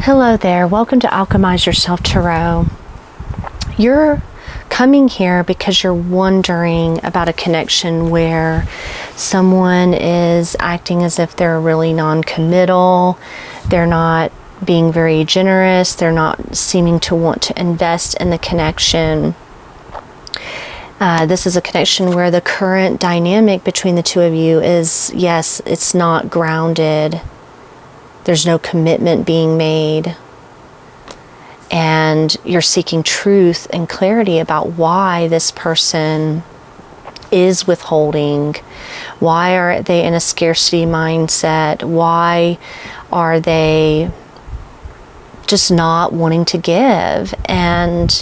Hello there. Welcome to Alchemize Yourself Tarot. You're coming here because you're wondering about a connection where someone is acting as if they're really non-committal. They're not being very generous. They're not seeming to want to invest in the connection. This is a connection where the current dynamic between the two of you is, yes, it's not grounded. There's no commitment being made. And you're seeking truth and clarity about why this person is withholding. Why are they in a scarcity mindset? Why are they just not wanting to give? And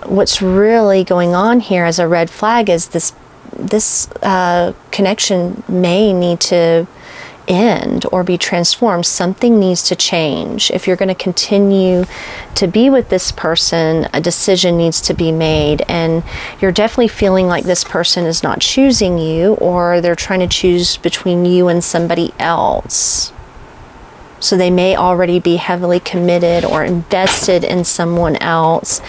what's really going on here as a red flag is this connection may need to end or be transformed. Something needs to change. If you're going to continue to be with this person, a decision needs to be made, and you're definitely feeling like this person is not choosing you, or they're trying to choose between you and somebody else. So they may already be heavily committed or invested in someone else,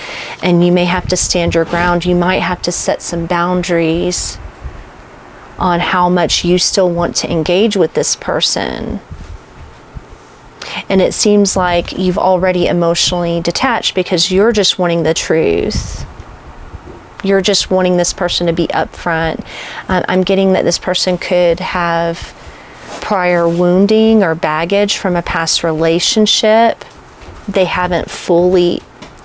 and you may have to stand your ground. You might have to set some boundaries on how much you still want to engage with this person. And it seems like you've already emotionally detached because you're just wanting the truth. You're just wanting this person to be upfront. I'm getting that this person could have prior wounding or baggage from a past relationship. They haven't fully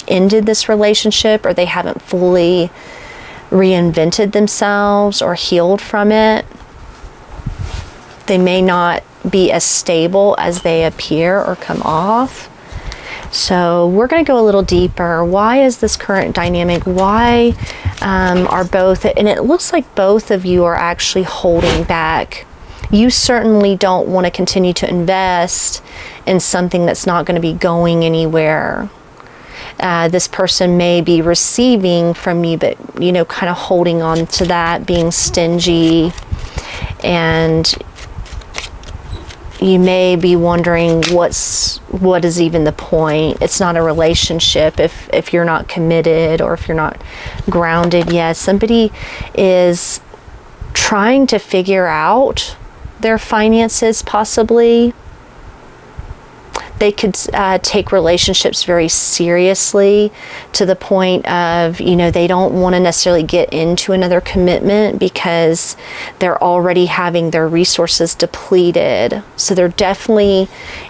ended this relationship, or they haven't fully reinvented themselves or healed from it. They may not be as stable as they appear or come off. So we're going to go a little deeper. Why is this current dynamic? Why are both, and it looks like both of you are actually holding back. You certainly don't want to continue to invest in something that's not going to be going anywhere. This person may be receiving from you, but, kind of holding on to that, being stingy. And you may be wondering what is even the point? It's not a relationship if you're not committed or if you're not grounded. Yes, somebody is trying to figure out their finances, possibly. They could take relationships very seriously to the point of, they don't want to necessarily get into another commitment because they're already having their resources depleted. So they're definitely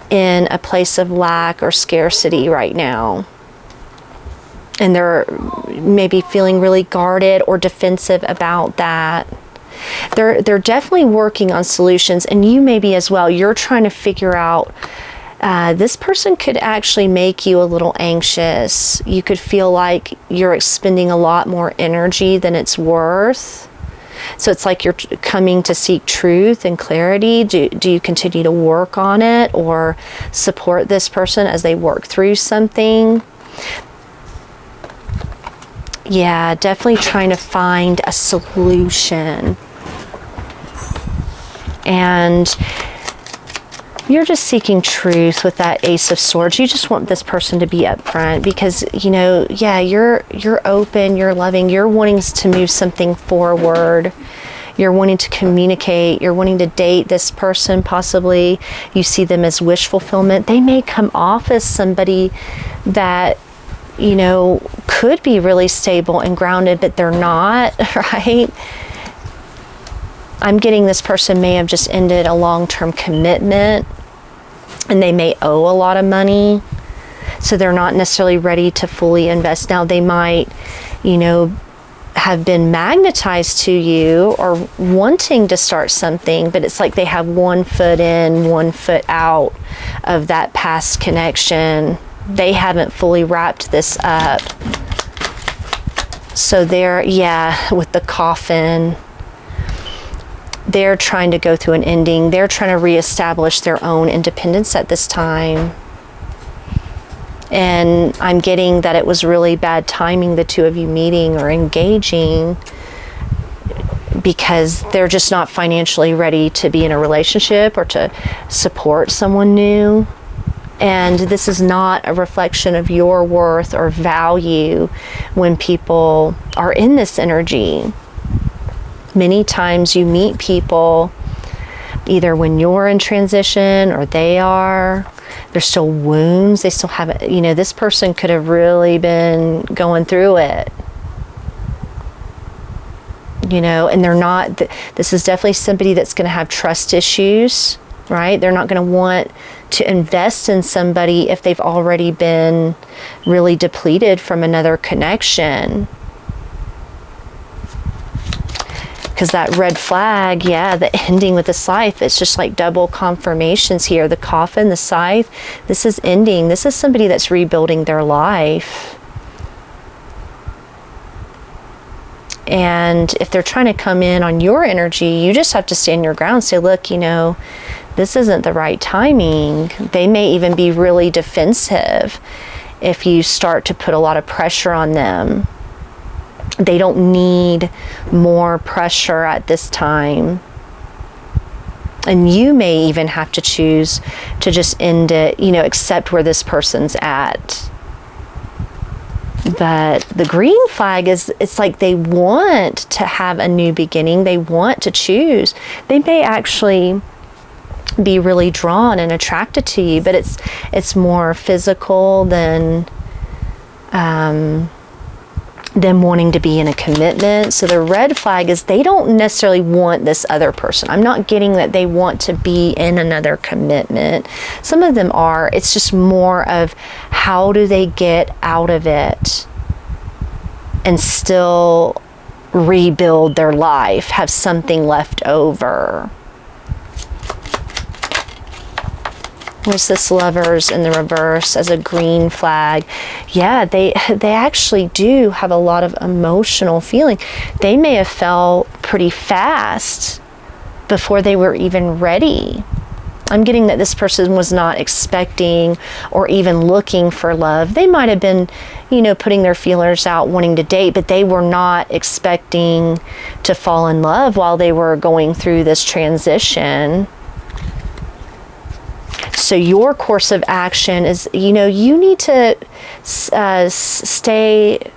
in a place of lack or scarcity right now. And they're maybe feeling really guarded or defensive about that. They're definitely working on solutions, and you may be as well. You're trying to figure out, this person could actually make you a little anxious. You could feel like you're expending a lot more energy than it's worth. So it's like you're coming to seek truth and clarity. Do you continue to work on it or support this person as they work through something? Yeah, definitely trying to find a solution. And you're just seeking truth with that Ace of Swords. You just want this person to be upfront because, you're open, you're loving, you're wanting to move something forward. You're wanting to communicate. You're wanting to date this person, possibly. You see them as wish fulfillment. They may come off as somebody that, could be really stable and grounded, but they're not, right? I'm getting this person may have just ended a long-term commitment, and they may owe a lot of money, so they're not necessarily ready to fully invest. Now they might, have been magnetized to you or wanting to start something, but it's like they have one foot in, one foot out of that past connection. They haven't fully wrapped this up. So they're, with the coffin, they're trying to go through an ending. They're trying to reestablish their own independence at this time. And I'm getting that it was really bad timing, the two of you meeting or engaging, because they're just not financially ready to be in a relationship or to support someone new. And this is not a reflection of your worth or value when people are in this energy. Many times you meet people either when you're in transition or they are. There's still wounds. They still have it. You know, this person could have really been going through it. You know, and they're not, this is definitely somebody that's going to have trust issues, right? They're not going to want to invest in somebody if they've already been really depleted from another connection. Because that red flag, yeah, the ending with the scythe, it's just like double confirmations here. The coffin, the scythe, this is ending. This is somebody that's rebuilding their life. And if they're trying to come in on your energy, you just have to stand your ground and say, look, you know, this isn't the right timing. They may even be really defensive if you start to put a lot of pressure on them. They don't need more pressure at this time. And you may even have to choose to just end it, you know, accept where this person's at. But the green flag is, it's like they want to have a new beginning. They want to choose. They may actually be really drawn and attracted to you, but it's more physical than them wanting to be in a commitment. So the red flag is they don't necessarily want this other person. I'm not getting that they want to be in another commitment. Some of them are. It's just more of how do they get out of it and still rebuild their life, have something left over. Where's this Lovers in the reverse as a green flag? Yeah, they actually do have a lot of emotional feeling. They may have fell pretty fast before they were even ready. I'm getting that this person was not expecting or even looking for love. They might have been, you know, putting their feelers out, wanting to date, but they were not expecting to fall in love while they were going through this transition. So your course of action is, you know, you need to stay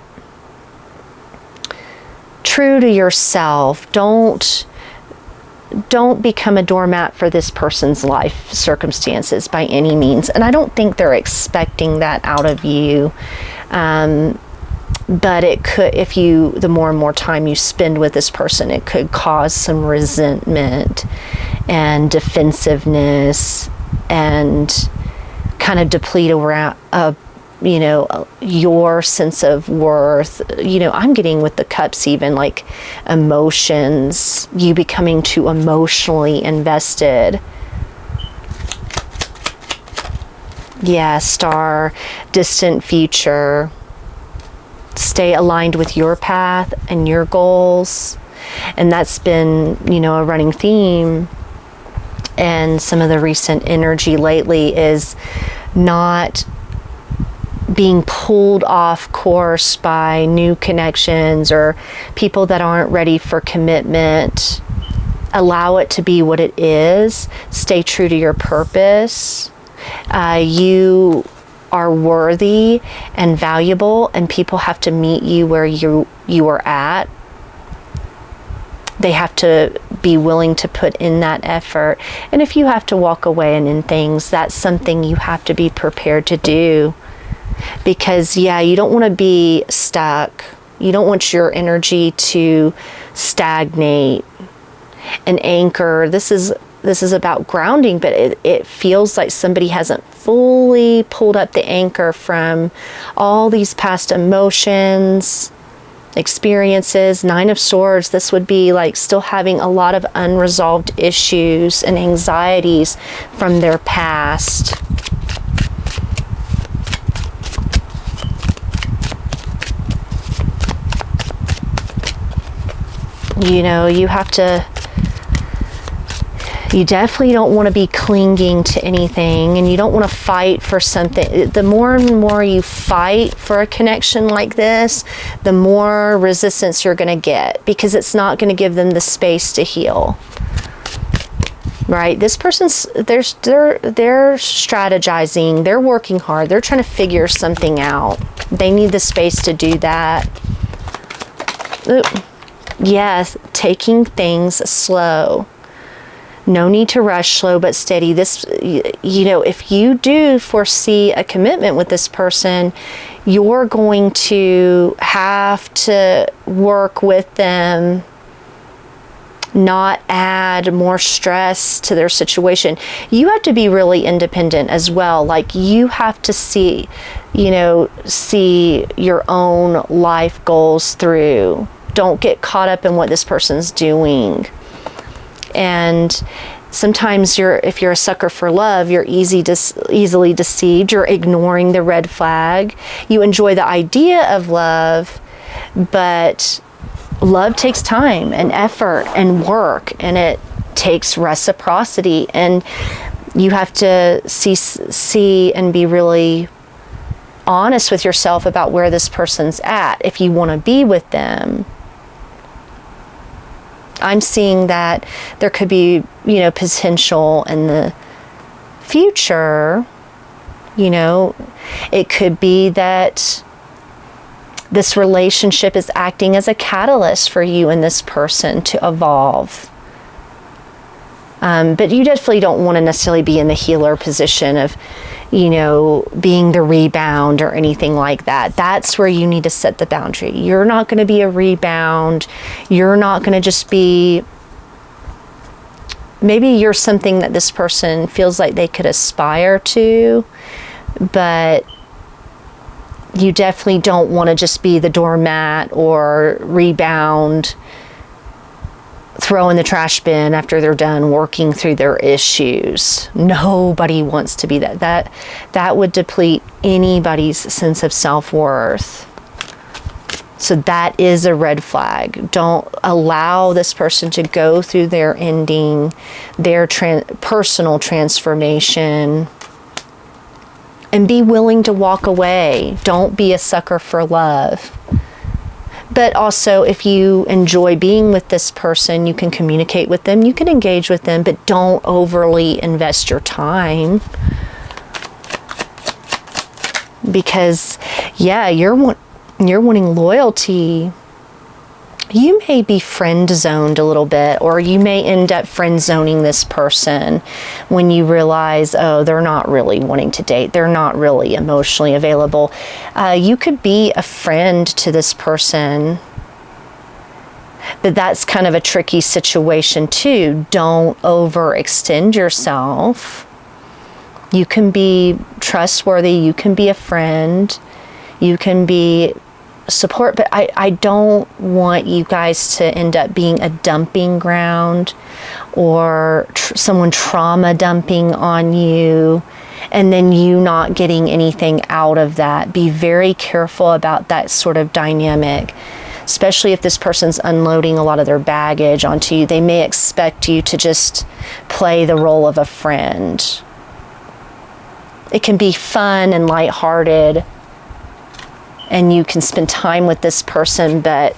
true to yourself. Don't become a doormat for this person's life circumstances by any means. And I don't think they're expecting that out of you. But it could, the more and more time you spend with this person, it could cause some resentment and defensiveness and kind of deplete around, you know, your sense of worth. You know, I'm getting with the cups even like emotions, you becoming too emotionally invested. Yeah, star, distant future. Stay aligned with your path and your goals. And that's been, you know, a running theme. And some of the recent energy lately is not being pulled off course by new connections or people that aren't ready for commitment. Allow it to be what it is. Stay true to your purpose. You are worthy and valuable, and people have to meet you where you are at. They have to be willing to put in that effort. And if you have to walk away and end things, that's something you have to be prepared to do. Because, yeah, you don't want to be stuck. You don't want your energy to stagnate and anchor. This is about grounding, but it feels like somebody hasn't fully pulled up the anchor from all these past emotions, experiences. 9 of Swords, this would be like still having a lot of unresolved issues and anxieties from their past. You know, you definitely don't want to be clinging to anything, and you don't want to fight for something. The more and more you fight for a connection like this, the more resistance you're going to get, because it's not going to give them the space to heal. right? This person's, they're strategizing, they're working hard, they're trying to figure something out. They need the space to do that. Ooh. Yes, taking things slow. No need to rush, slow but steady. This, you know, if you do foresee a commitment with this person, you're going to have to work with them, not add more stress to their situation. You have to be really independent as well. Like, you have to see your own life goals through. Don't get caught up in what this person's doing. And sometimes if you're a sucker for love, you're easily deceived. You're ignoring the red flag. You enjoy the idea of love, but love takes time and effort and work, and it takes reciprocity. And you have to see and be really honest with yourself about where this person's at if you want to be with them. I'm seeing that there could be, potential in the future. It could be that this relationship is acting as a catalyst for you and this person to evolve. But you definitely don't want to necessarily be in the healer position of, being the rebound or anything like that. That's where you need to set the boundary. You're not going to be a rebound. You're not going to just be, maybe you're something that this person feels like they could aspire to, but you definitely don't want to just be the doormat or rebound, throw in the trash bin after they're done working through their issues. Nobody wants to be that. That would deplete anybody's sense of self-worth. So that is a red flag. Don't allow this person to go through their ending, their personal transformation, and be willing to walk away. Don't be a sucker for love. But also, if you enjoy being with this person, you can communicate with them, you can engage with them, but don't overly invest your time. Because, you're wanting loyalty. You may be friend zoned a little bit, or you may end up friend zoning this person when you realize, oh, they're not really wanting to date. They're not really emotionally available. You could be a friend to this person, but that's kind of a tricky situation too. Don't overextend yourself. You can be trustworthy. You can be a friend. You can be support, but I don't want you guys to end up being a dumping ground or someone trauma dumping on you and then you not getting anything out of that. Be very careful about that sort of dynamic, especially if this person's unloading a lot of their baggage onto you. They may expect you to just play the role of a friend. It can be fun and lighthearted, and you can spend time with this person, but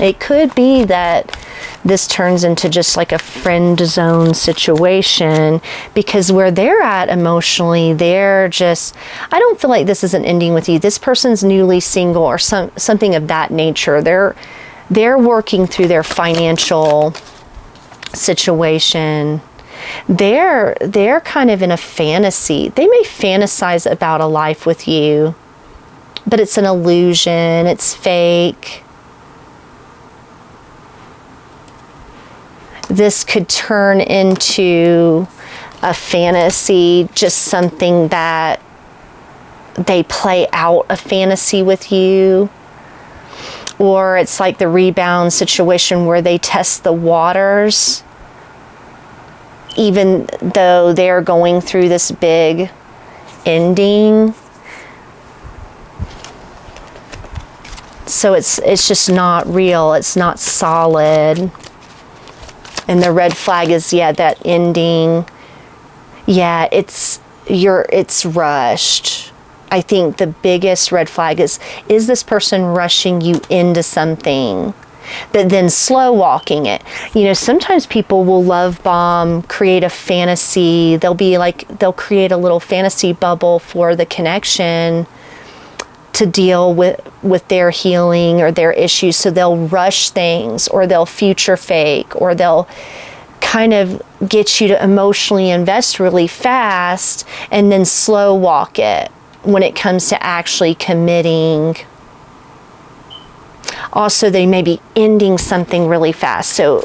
it could be that this turns into just like a friend zone situation, because where they're at emotionally, they're just, I don't feel like this is an ending with you. This person's newly single or something of that nature. They're working through their financial situation. They're kind of in a fantasy. They may fantasize about a life with you, but it's an illusion, it's fake. This could turn into a fantasy, just something that they play out a fantasy with you. Or it's like the rebound situation where they test the waters, even though they're going through this big ending. So it's just not real. It's not solid. And the red flag is, that ending. It's rushed. I think the biggest red flag is this person rushing you into something? but then slow walking it. You know, sometimes people will love bomb, create a fantasy. They'll create a little fantasy bubble for the connection to deal with their healing or their issues. So they'll rush things, or they'll future fake, or they'll kind of get you to emotionally invest really fast and then slow walk it when it comes to actually committing. Also, they may be ending something really fast. So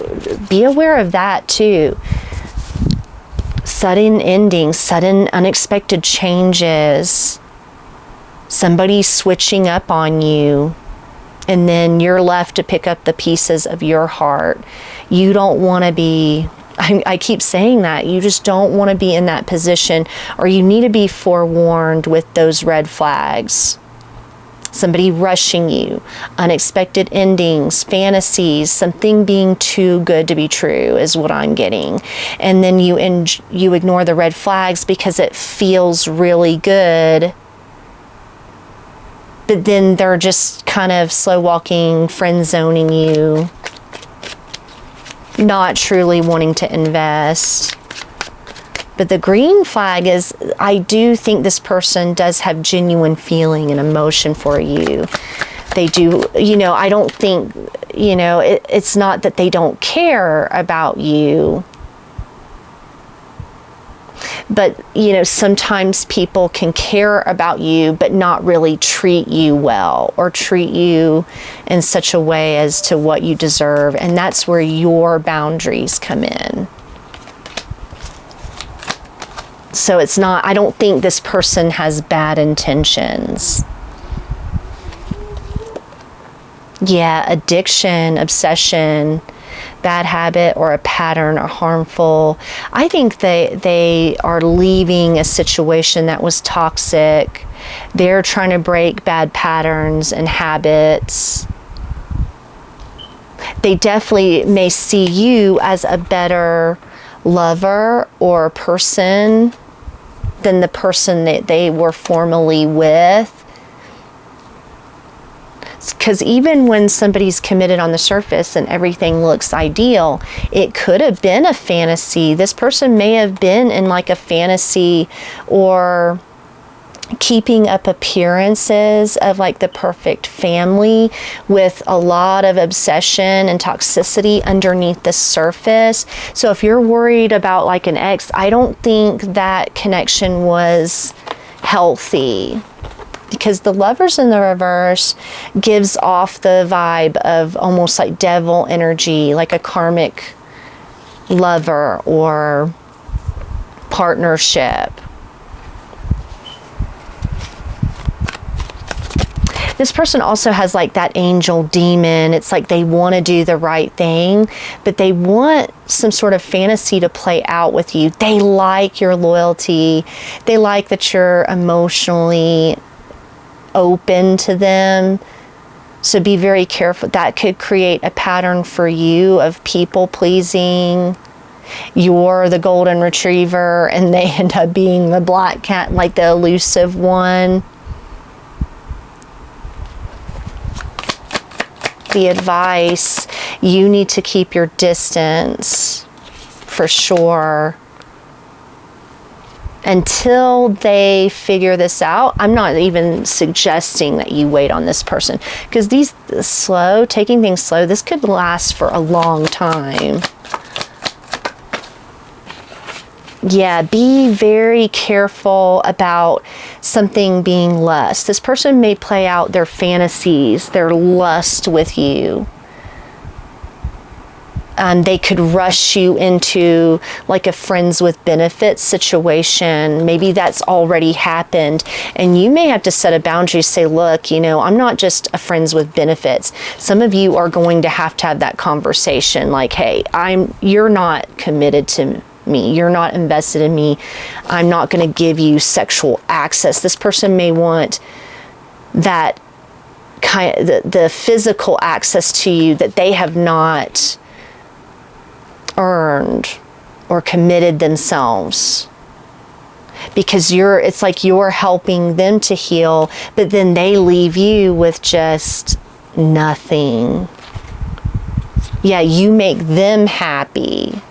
be aware of that too. Sudden endings, sudden unexpected changes. Somebody switching up on you, and then you're left to pick up the pieces of your heart. You don't want to be, I keep saying that, you just don't want to be in that position, or you need to be forewarned with those red flags. Somebody rushing you, unexpected endings, fantasies, something being too good to be true is what I'm getting. And then you ignore the red flags because it feels really good. But then they're just kind of slow walking, friend zoning you, not truly wanting to invest. But the green flag is, I do think this person does have genuine feeling and emotion for you. They do, you know, I don't think, you know, it's not that they don't care about you. But, you know, sometimes people can care about you, but not really treat you well, or treat you in such a way as to what you deserve. And that's where your boundaries come in. So it's not, I don't think this person has bad intentions. Yeah, addiction, obsession, bad habit, or a pattern are harmful. I think they are leaving a situation that was toxic. They're trying to break bad patterns and habits. They definitely may see you as a better lover or person than the person that they were formerly with. Because even when somebody's committed on the surface and everything looks ideal, it could have been a fantasy. This person may have been in like a fantasy, or keeping up appearances of like the perfect family with a lot of obsession and toxicity underneath the surface. So if you're worried about like an ex, I don't think that connection was healthy. Because the Lovers in the reverse gives off the vibe of almost like devil energy, like a karmic lover or partnership. This person also has like that angel demon. It's like they want to do the right thing, but they want some sort of fantasy to play out with you. They like your loyalty. They like that you're emotionally open to them. So be very careful. That could create a pattern for you of people pleasing. You're the golden retriever and they end up being the black cat, like the elusive one. The advice, you need to keep your distance for sure. Until they figure this out. I'm not even suggesting that you wait on this person, because taking things slow, this could last for a long time. Yeah, be very careful about something being lust. This person may play out their fantasies, their lust with you. They could rush you into like a friends with benefits situation. Maybe that's already happened. And you may have to set a boundary, say, look, you know, I'm not just a friends with benefits. Some of you are going to have that conversation. Like, hey, you're not committed to me. You're not invested in me. I'm not going to give you sexual access. This person may want that kind of the physical access to you that they have not earned or committed themselves, because it's like you're helping them to heal, but then they leave you with just nothing. Yeah, you make them happy.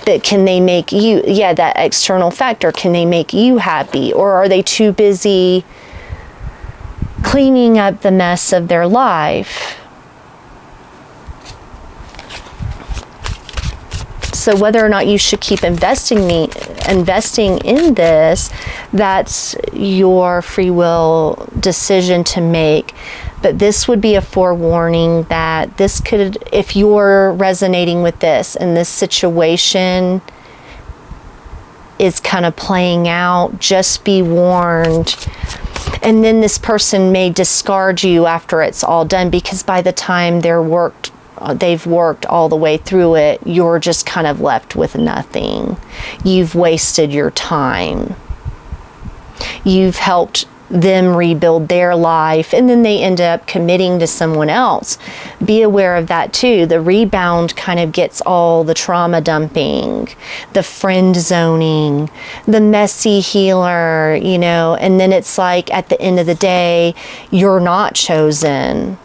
But can they make you, yeah, that external factor, can they make you happy? Or are they too busy cleaning up the mess of their life? So whether or not you should keep investing in this, that's your free will decision to make. But this would be a forewarning that this could, if you're resonating with this and this situation is kind of playing out, just be warned. And then this person may discard you after it's all done, because by the time they've worked all the way through it, you're just kind of left with nothing. You've wasted your time. You've helped them rebuild their life, and then they end up committing to someone else. Be aware of that too. The rebound kind of gets all the trauma dumping, the friend zoning, the messy healer, and then it's like at the end of the day, you're not chosen.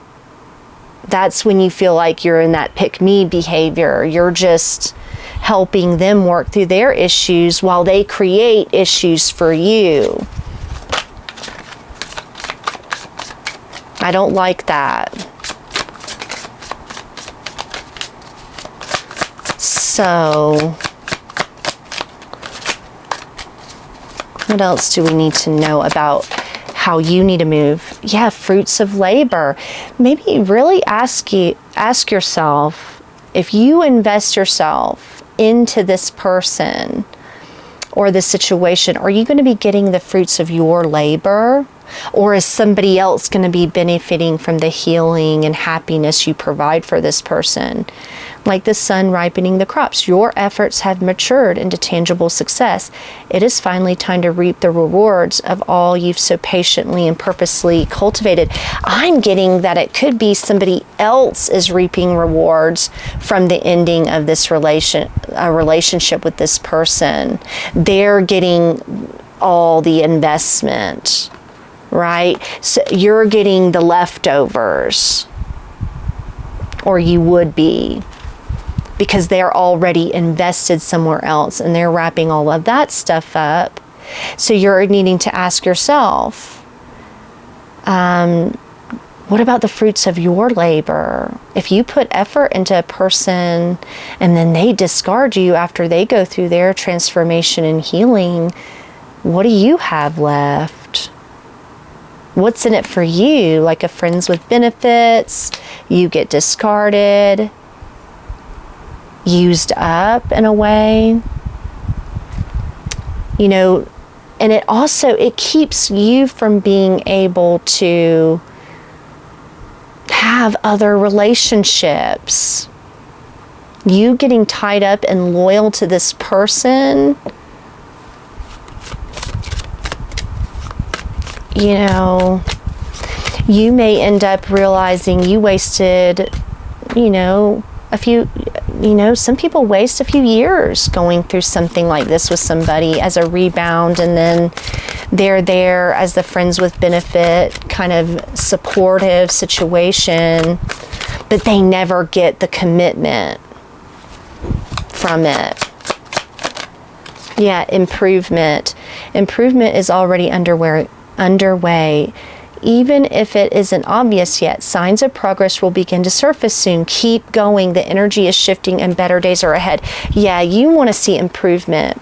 That's when you feel like you're in that pick-me behavior. You're just helping them work through their issues while they create issues for you. I don't like that. So, what else do we need to know about how you need to move? Yeah, fruits of labor. Maybe really ask yourself, if you invest yourself into this person or this situation, are you going to be getting the fruits of your labor? Or is somebody else going to be benefiting from the healing and happiness you provide for this person? Like the sun ripening the crops, your efforts have matured into tangible success. It is finally time to reap the rewards of all you've so patiently and purposely cultivated. I'm getting that it could be somebody else is reaping rewards from the ending of this relationship with this person. They're getting all the investment, right? So you're getting the leftovers, or you would be, because they're already invested somewhere else and they're wrapping all of that stuff up. So you're needing to ask yourself, what about the fruits of your labor? If you put effort into a person and then they discard you after they go through their transformation and healing, what do you have left? What's in it for you? Like a friends with benefits, you get discarded, used up in a way, and it keeps you from being able to have other relationships. You getting tied up and loyal to this person, you may end up realizing you wasted, some people waste a few years going through something like this with somebody as a rebound, and then they're there as the friends with benefit kind of supportive situation, but they never get the commitment from it. Yeah, improvement. Improvement is already underway. Even if it isn't obvious yet, signs of progress will begin to surface soon. Keep going. The energy is shifting and better days are ahead. Yeah, you want to see improvement.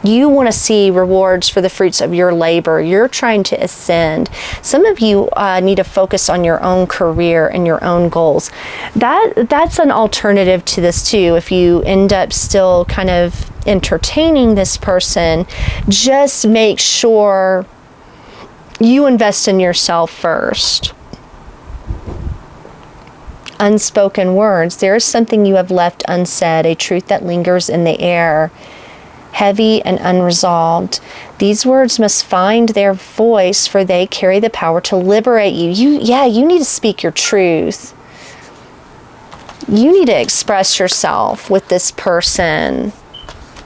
You want to see rewards for the fruits of your labor. You're trying to ascend. Some of you need to focus on your own career and your own goals. That's an alternative to this too. If you end up still kind of entertaining this person, just make sure you invest in yourself first. Unspoken words. There is something you have left unsaid, a truth that lingers in the air, heavy and unresolved. These words must find their voice, for they carry the power to liberate you. You need to speak your truth. You need to express yourself with this person.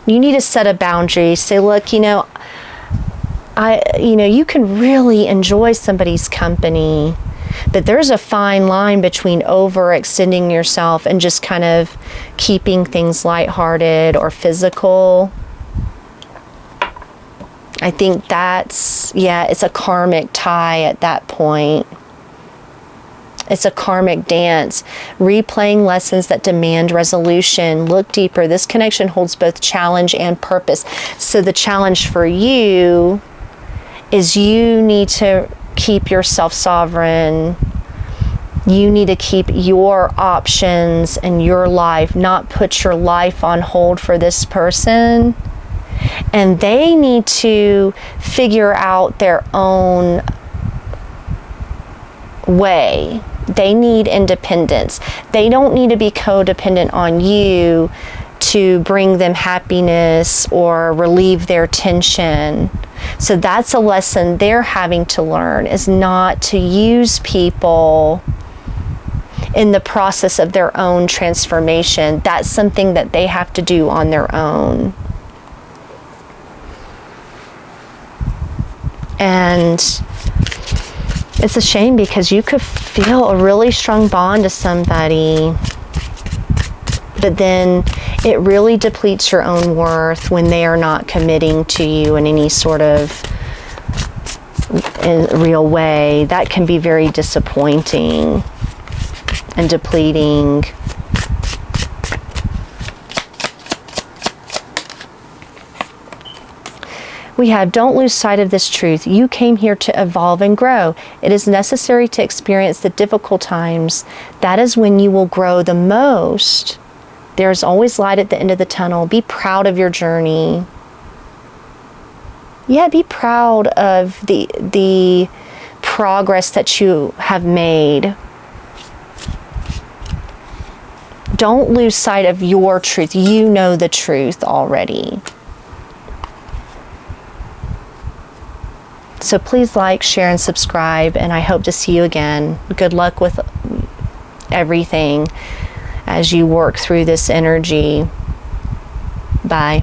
You need to set a boundary. Say, look, you can really enjoy somebody's company, But there's a fine line between overextending yourself and just kind of keeping things lighthearted or physical. I think that's, yeah, it's a karmic tie at that point. It's a karmic dance. Replaying lessons that demand resolution. Look deeper. This connection holds both challenge and purpose. So the challenge for you is you need to keep yourself sovereign. You need to keep your options and your life, not put your life on hold for this person. And they need to figure out their own way. They need independence. They don't need to be codependent on you to bring them happiness or relieve their tension. So that's a lesson they're having to learn, is not to use people in the process of their own transformation. That's something that they have to do on their own. And it's a shame because you could feel a really strong bond to somebody, but then it really depletes your own worth when they are not committing to you in any sort of real way. That can be very disappointing and depleting. We have, don't lose sight of this truth. You came here to evolve and grow. It is necessary to experience the difficult times. That is when you will grow the most. There's always light at the end of the tunnel. Be proud of your journey. Yeah, be proud of the progress that you have made. Don't lose sight of your truth. You know the truth already. So please like, share, and subscribe, and I hope to see you again. Good luck with everything as you work through this energy. Bye.